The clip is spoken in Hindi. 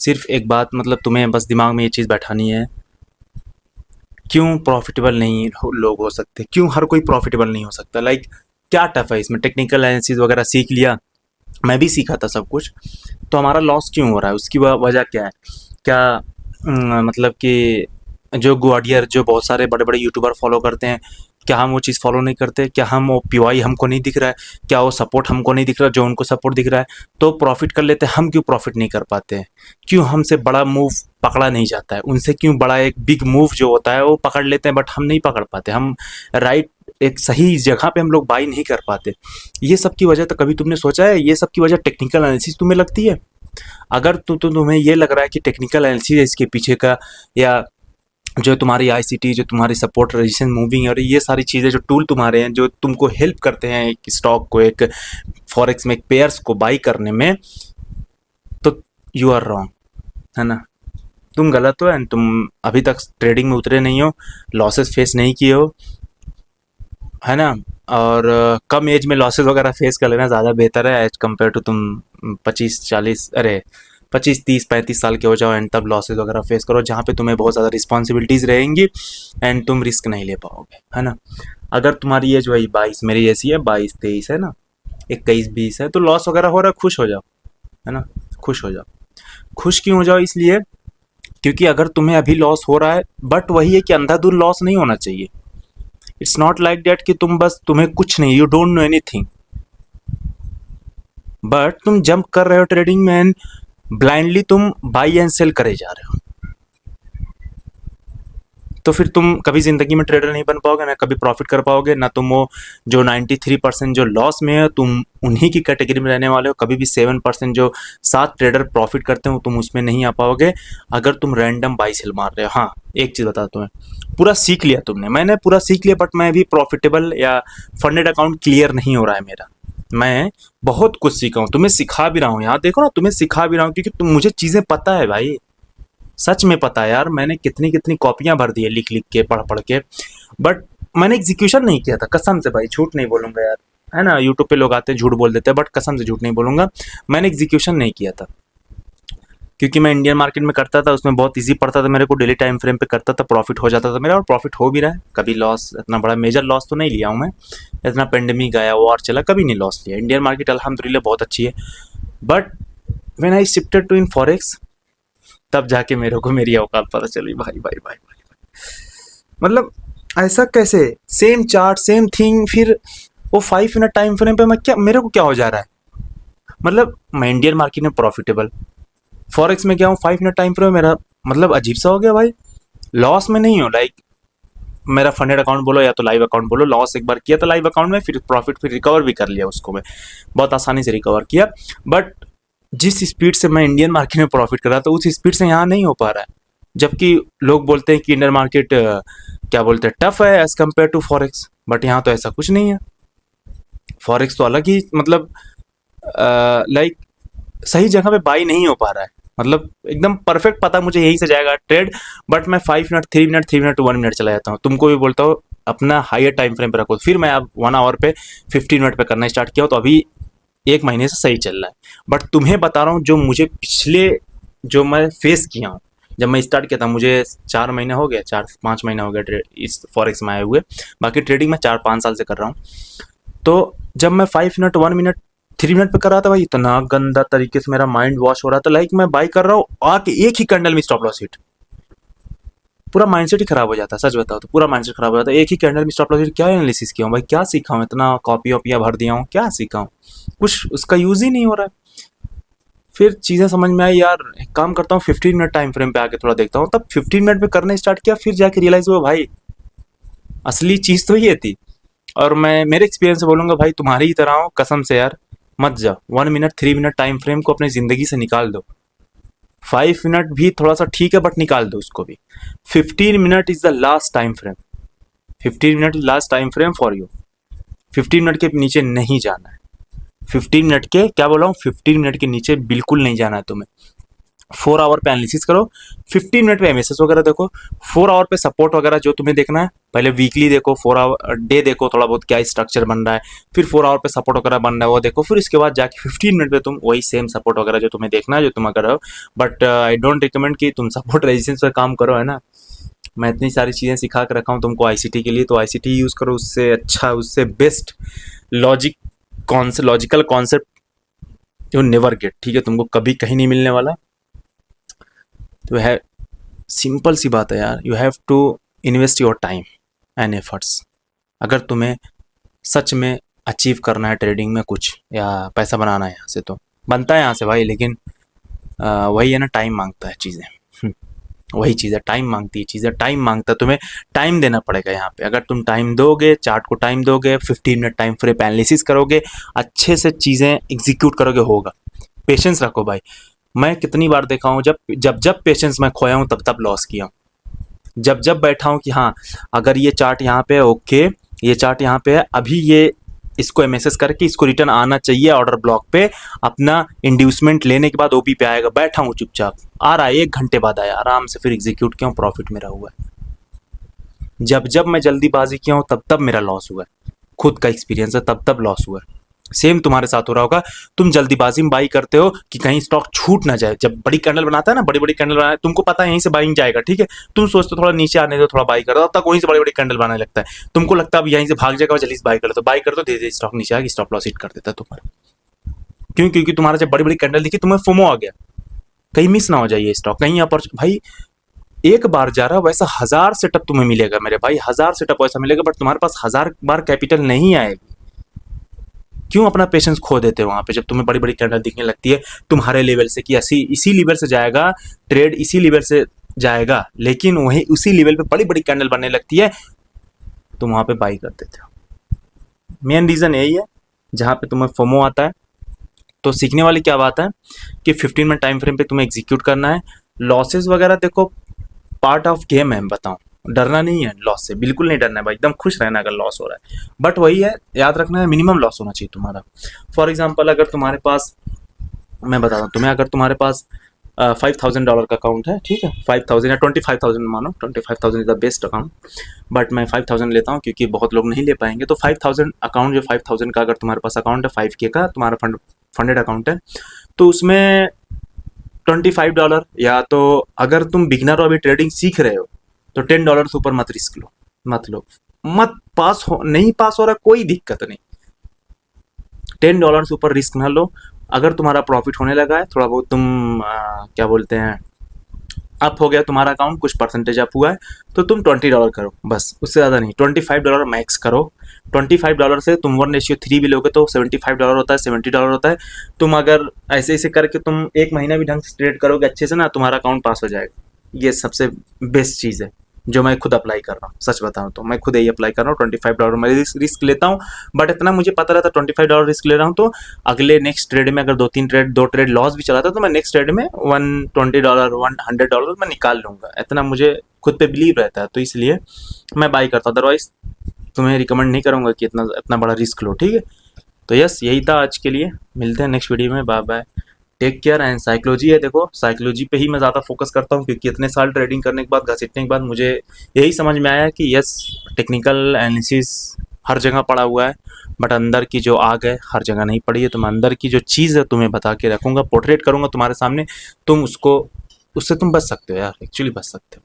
सिर्फ एक बात, मतलब तुम्हें बस दिमाग में ये चीज़ बैठानी है, क्यों प्रॉफिटेबल नहीं लोग हो सकते, क्यों हर कोई प्रॉफिटेबल नहीं हो सकता। लाइक क्या टफ है इसमें, टेक्निकल एनालिसिस वगैरह सीख लिया, मैं भी सीखा था सब कुछ, तो हमारा लॉस क्यों हो रहा है, उसकी वजह क्या है। क्या मतलब कि जो ग्वाडियर, जो बहुत सारे बड़े बड़े यूट्यूबर फॉलो करते हैं, क्या हम वो चीज़ फॉलो नहीं करते, क्या हम वो पीवाई हमको नहीं दिख रहा है, क्या वो सपोर्ट हमको नहीं दिख रहा जो उनको सपोर्ट दिख रहा है, तो प्रॉफिट कर लेते हैं, हम क्यों प्रॉफिट नहीं कर पाते हैं, क्यों हमसे बड़ा मूव पकड़ा नहीं जाता है, उनसे क्यों बड़ा एक बिग मूव जो होता है वो पकड़ लेते हैं, बट हम नहीं पकड़ पाते, हम राइट एक सही जगह पे हम लोग बाई नहीं कर पाते। ये सब की वजह, तो कभी तुमने सोचा है ये सब की वजह टेक्निकल एनालिसिस तुम्हें लगती है? अगर तुम्हें ये लग रहा है कि टेक्निकल एनालिसिस है इसके पीछे का, या जो तुम्हारी आईसीटी, जो तुम्हारी सपोर्ट, रेजिस्टेंस, मूविंग और ये सारी चीज़ें जो टूल तुम्हारे हैं जो तुमको हेल्प करते हैं एक स्टॉक को, एक फॉरेक्स में एक पेयर्स को बाई करने में, तो यू आर रॉन्ग, है ना। तुम गलत हो एंड तुम अभी तक ट्रेडिंग में उतरे नहीं हो, लॉसेस फेस नहीं किए हो, है ना। और कम एज में लॉसेस वगैरह फेस कर लेना ज़्यादा बेहतर है एज कम्पेयर टू तुम 25-40 अरे 25-30-35 साल के हो जाओ एंड तब लॉसेस वगैरह फेस करो, जहाँ पे तुम्हें बहुत ज़्यादा रिस्पॉन्सिबिलिटीज़ रहेंगी एंड तुम रिस्क नहीं ले पाओगे, है ना। अगर तुम्हारी एज वही 22 मेरी ऐसी है, 22-23 है ना, 21-20 है, तो लॉस वगैरह हो रहा है, खुश हो जाओ, है ना, खुश हो जाओ। खुश क्यों हो जाओ, इसलिए क्योंकि अगर तुम्हें अभी लॉस हो रहा है, बट वही है कि अंधाधुंध लॉस नहीं होना चाहिए। इट्स नॉट लाइक दैट कि तुम बस, तुम्हें कुछ नहीं, you don't know anything, but तुम जंप कर रहे हो ट्रेडिंग में एंड ब्लाइंडली तुम बाई एंड सेल करे जा रहे हो, तो फिर तुम कभी ज़िंदगी में ट्रेडर नहीं बन पाओगे, ना कभी प्रॉफिट कर पाओगे, ना तुम वो जो 93% जो लॉस में है तुम उन्हीं की कैटेगरी में रहने वाले हो, कभी भी 7% जो 7 ट्रेडर प्रॉफिट करते हो तुम उसमें नहीं आ पाओगे अगर तुम रैंडम बाई सेल मार रहे हो। हाँ, एक चीज़ बता तुम्हें, पूरा सीख लिया तुमने, मैंने पूरा सीख लिया, बट मैं अभी प्रॉफिटेबल या फंडेड अकाउंट क्लियर नहीं हो रहा है मेरा। मैं बहुत कुछ सीखा हूँ, तुम्हें सिखा भी रहा हूँ, यहाँ देखो ना, तुम्हें सिखा भी रहा हूँ, क्योंकि तुम, मुझे चीज़ें पता है भाई, सच में पता है यार, मैंने कितनी कितनी कॉपियां भर दी है लिख लिख के, पढ़ पढ़ के, बट मैंने एग्जीक्यूशन नहीं किया था, कसम से भाई, झूठ नहीं बोलूंगा यार, है ना। यूट्यूब पे लोग आते हैं झूठ बोल देते हैं, बट कसम से झूठ नहीं बोलूंगा, मैंने एग्जीक्यूशन नहीं किया था, क्योंकि मैं इंडियन मार्केट में करता था, उसमें बहुत इजी पड़ता था मेरे को, डेली टाइम फ्रेम पे करता था, प्रॉफिट हो जाता था मेरा, और प्रॉफिट हो भी रहा है, कभी लॉस, इतना बड़ा मेजर लॉस तो नहीं लिया हूँ मैं, इतना पेंडेमिक आया वॉर चला कभी नहीं लॉस लिया, इंडियन मार्केट अल्हम्दुलिल्लाह बहुत अच्छी है। But when I shifted to in forex, तब जाके मेरे को मेरी औकात पता चली, भाई भाई भाई भाई, मतलब ऐसा कैसे, सेम चार्ट सेम थिंग, फिर वो 5 मिनट टाइम फ्रेम पे मैं क्या, मेरे को क्या हो जा रहा है, मतलब मैं इंडियन मार्केट में प्रॉफिटेबल, फॉरेक्स में क्या हूँ 5 मिनट टाइम फ्रेम, मेरा मतलब अजीब सा हो गया भाई, लॉस में नहीं हो, लाइक मेरा फंडेड अकाउंट बोलो या तो लाइव अकाउंट बोलो, लॉस एक बार किया था लाइव अकाउंट में, फिर प्रॉफिट फिर रिकवर भी कर लिया उसको, मैं बहुत आसानी से रिकवर किया, बट जिस स्पीड से मैं इंडियन मार्केट में प्रॉफिट कर रहा था उस स्पीड से यहाँ नहीं हो पा रहा है, जबकि लोग बोलते हैं कि इंडियन मार्केट क्या बोलते हैं, टफ है as compare to forex, but यहाँ तो ऐसा कुछ नहीं है, फॉरेक्स तो अलग ही, मतलब लाइक सही जगह पे बाई नहीं हो पा रहा है, मतलब एकदम परफेक्ट पता मुझे यही से जाएगा ट्रेड, बट मैं 5 मिनट 3 मिनट 3 मिनट 1 मिनट चला जाता हूँ, तुमको भी बोलता हूँ अपना हायर टाइम फ्रेम पे रखो, फिर मैं अब 1 आवर पे 15 मिनट पे करना स्टार्ट किया हूँ, तो अभी 1 महीने से सही चल रहा है, बट तुम्हें बता रहा हूँ जो मुझे पिछले, जो मैं फेस किया हूँ, जब मैं स्टार्ट किया था मुझे 4 महीने हो गए, 4-5 महीने हो गए ट्रेड इस फॉरेक्स में आए हुए, बाकी ट्रेडिंग मैं 4-5 साल से कर रहा हूँ, तो जब मैं 5 मिनट 1 मिनट 3 मिनट पे कर रहा था भाई, इतना गंदा तरीके से मेरा माइंड वॉश हो रहा था, लाइक मैं बाई कर रहा हूँ आके एक ही कैंडल में स्टॉप लॉस हिट, पूरा माइंडसेट ही खराब हो जाता है, सच बताओ तो पूरा माइंडसेट खराब हो जाता है, एक ही कैंडल में स्टॉप लॉस हिट, क्या एनालिसिस किया हूँ भाई, क्या सीखा हूँ, इतना कॉपी वॉपियाँ भर दिया हूँ, क्या सीखा हूँ, कुछ उसका यूज ही नहीं हो रहा है। फिर चीज़ें समझ में आई यार, एक काम करता हूँ 15 मिनट टाइम फ्रेम पे आके थोड़ा देखता हूँ, तब 15 मिनट पे करना स्टार्ट किया, फिर जाके रियलाइज हुआ भाई असली चीज़ तो ये थी। और मैं मेरे एक्सपीरियंस से बोलूँगा भाई, तुम्हारी ही तरह हो, कसम से यार, मत जाओ 1 मिनट 3 मिनट टाइम फ्रेम को अपनी ज़िंदगी से निकाल दो, 5 मिनट भी थोड़ा सा ठीक है बट निकाल दो उसको भी, 15 minute is the last time frame, 15 minute is last time frame for you, 15 minute के नीचे नहीं जाना है, 15 मिनट के, क्या बोला हूँ, 15 मिनट के नीचे बिल्कुल नहीं जाना है तुम्हें, 4 आवर पे एनालिसिस करो, 15 मिनट पे एमएसएस वगैरह देखो, 4 आवर पे सपोर्ट वगैरह जो तुम्हें देखना है, पहले वीकली देखो, 4 आवर डे देखो थोड़ा बहुत क्या स्ट्रक्चर बन रहा है, फिर 4 आवर पे सपोर्ट वगैरह बन रहा है वो देखो, फिर इसके बाद जाके 15 मिनट पे तुम वही सेम सपोर्ट वगैरह जो तुम्हें देखना है जो तुम अगर हो। बट आई डोंट रिकमेंड कि तुम सपोर्ट रेजिस्टेंस पे काम करो, है ना। मैं इतनी सारी चीज़ें सिखा के रखा हूँ तुमको आईसीटी के लिए, तो आईसीटी यूज़ करो, उससे अच्छा उससे best logical concept you never get, ठीक है, तुमको कभी कहीं नहीं मिलने वाला। तो है सिंपल सी बात है यार, you have to invest your time and efforts. अगर तुम्हें सच में अचीव करना है ट्रेडिंग में कुछ या पैसा बनाना है यहाँ से, तो बनता है यहाँ से भाई, लेकिन वही है ना, टाइम मांगता है चीज़ें। वही चीज़ है, टाइम मांगती है चीज़ें, टाइम मांगता है, तुम्हें टाइम देना पड़ेगा यहाँ पे। अगर तुम टाइम दोगे, चार्ट को टाइम दोगे, 15 मिनट टाइम फ्रेम पे एनालिसिस करोगे, अच्छे से चीज़ें एग्जीक्यूट करोगे, होगा। पेशेंस रखो भाई। मैं कितनी बार देखा हूँ, जब पेशेंस मैं खोया हूँ तब लॉस किया हूँ। जब बैठा हूँ कि हाँ अगर ये चार्ट यहाँ पे है, ओके ये चार्ट यहाँ पे है, अभी ये इसको एमएसएस करके इसको रिटर्न आना चाहिए ऑर्डर ब्लॉक पे, अपना इंड्यूसमेंट लेने के बाद ओपी पे आएगा, बैठा हूँ चुपचाप, आ रहा है 1 घंटे बाद आया आराम से, फिर एग्जीक्यूट किया हूँ, प्रॉफिट मेरा हुआ है। जब मैं जल्दीबाजी किया हूँ तब मेरा लॉस हुआ है, खुद का एक्सपीरियंस है, तब लॉस हुआ है। सेम तुम्हारे साथ हो रहा होगा, तुम जल्दीबाजी में बाई करते हो कि कहीं स्टॉक छूट ना जाए। जब बड़ी कैंडल बनाता है ना, बड़ी कैंडल बनाता है, तुमको पता है यहीं से बाइंग जाएगा, ठीक है, तुम सोचते हो थोड़ा नीचे आने दो, थोड़ा बाई कर दो, तब तक वहीं से बड़ी कैंडल बनाने लगता है, तुमको लगता है अब यहीं से भाग जाएगा, जल्दी से बाई कर दो, बाई कर दो, धीरे धीरे स्टॉक नीचे आएगा, स्टॉप लॉस हिट कर देता है तुम्हारा। क्यों? क्योंकि तुम्हारा जब बड़ी कैंडल दिखी तुम्हें फोमो आ गया, कहीं मिस ना हो जाए ये स्टॉक, कहीं यहाँ भाई एक बार जा रहा है वैसा 1000 सेटअप तुम्हें मिलेगा मेरे भाई, 1000 सेटअप वैसा मिलेगा, बट तुम्हारे पास 1000 बार कैपिटल नहीं आएगी। क्यों अपना पेशेंस खो देते हो वहां पे, जब तुम्हें बड़ी कैंडल दिखने लगती है तुम्हारे लेवल से कि इसी लेवल से जाएगा ट्रेड, इसी लेवल से जाएगा, लेकिन वही उसी लेवल पे बड़ी कैंडल बनने लगती है, तुम वहां पे बाई कर देते हो। मेन रीजन यही है, जहां पे तुम्हें फोमो आता है। तो सीखने वाली क्या बात है कि 15 मिनट टाइम फ्रेम पे तुम्हें एग्जीक्यूट करना है। लॉसेस वगैरह देखो पार्ट ऑफ गेम है, बताऊं, डरना नहीं है लॉस से, बिल्कुल नहीं डरना है भाई, एकदम खुश रहना अगर लॉस हो रहा है, बट वही है, याद रखना है मिनिमम लॉस होना चाहिए तुम्हारा। फॉर एग्जांपल अगर तुम्हारे पास, मैं बताता हूँ तुम्हें, अगर तुम्हारे पास $5000 का अकाउंट है, ठीक है, 5000 या 25000 मानो, 25000 is the best account, but मैं 5000 लेता हूँ क्योंकि बहुत लोग नहीं ले पाएंगे। तो 5000 अकाउंट, जो 5000 का अगर तुम्हारे पास अकाउंट है, 5K का तुम्हारा फंडेड अकाउंट है, तो उसमें $25, या तो अगर तुम बिगनर हो, अभी ट्रेडिंग सीख रहे हो, तो $10 से ऊपर मत रिस्क लो, मत लो, मत पास हो, नहीं पास हो रहा कोई दिक्कत नहीं, $10 से ऊपर रिस्क ना लो। अगर तुम्हारा प्रॉफिट होने लगा है थोड़ा बहुत, तुम क्या बोलते हैं, अप हो गया तुम्हारा अकाउंट, कुछ परसेंटेज अप हुआ है, तो तुम $20 करो बस, उससे ज़्यादा नहीं, $25 मैक्स करो। $25 से तुम 1:3 भी लोगे तो $75 होता है, $70 होता है। तुम अगर ऐसे ऐसे करके तुम 1 महीना भी ढंग से ट्रेड करोगे अच्छे से ना, तुम्हारा अकाउंट पास हो जाएगा। ये सबसे बेस्ट चीज़ है जो मैं खुद अप्लाई कर रहा हूँ, सच बताऊँ तो मैं खुद यही अप्लाई कर रहा हूँ। $25 मैं रिस्क लेता हूँ, बट इतना मुझे पता रहता $25 रिस्क ले रहा हूँ, तो अगले नेक्स्ट ट्रेड में अगर 2 ट्रेड लॉस भी चला था, तो मैं नेक्स्ट ट्रेड में $120 $100 मैं निकाल लूँगा, इतना मुझे खुद पे बिलीव रहता है, तो इसलिए मैं बाई करता हूँ। अदरवाइज तुम्हें रिकमेंड नहीं करूँगा कि इतना बड़ा रिस्क लो, ठीक है। तो यस, यही था आज के लिए, मिलते हैं नेक्स्ट वीडियो में, bye bye, take care. And psychology है, देखो साइकोलॉजी पे ही मैं ज़्यादा फोकस करता हूँ, क्योंकि इतने साल ट्रेडिंग करने के बाद, घसीटने के बाद, मुझे यही समझ में आया कि यस, टेक्निकल एनालिसिस हर जगह पड़ा हुआ है, बट अंदर की जो आग है हर जगह नहीं पड़ी है। तो मैं अंदर की जो चीज़ है तुम्हें बता के रखूँगा, पोर्ट्रेट करूँगा तुम्हारे सामने, तुम उससे तुम बच सकते हो यार, एक्चुअली बच सकते हो।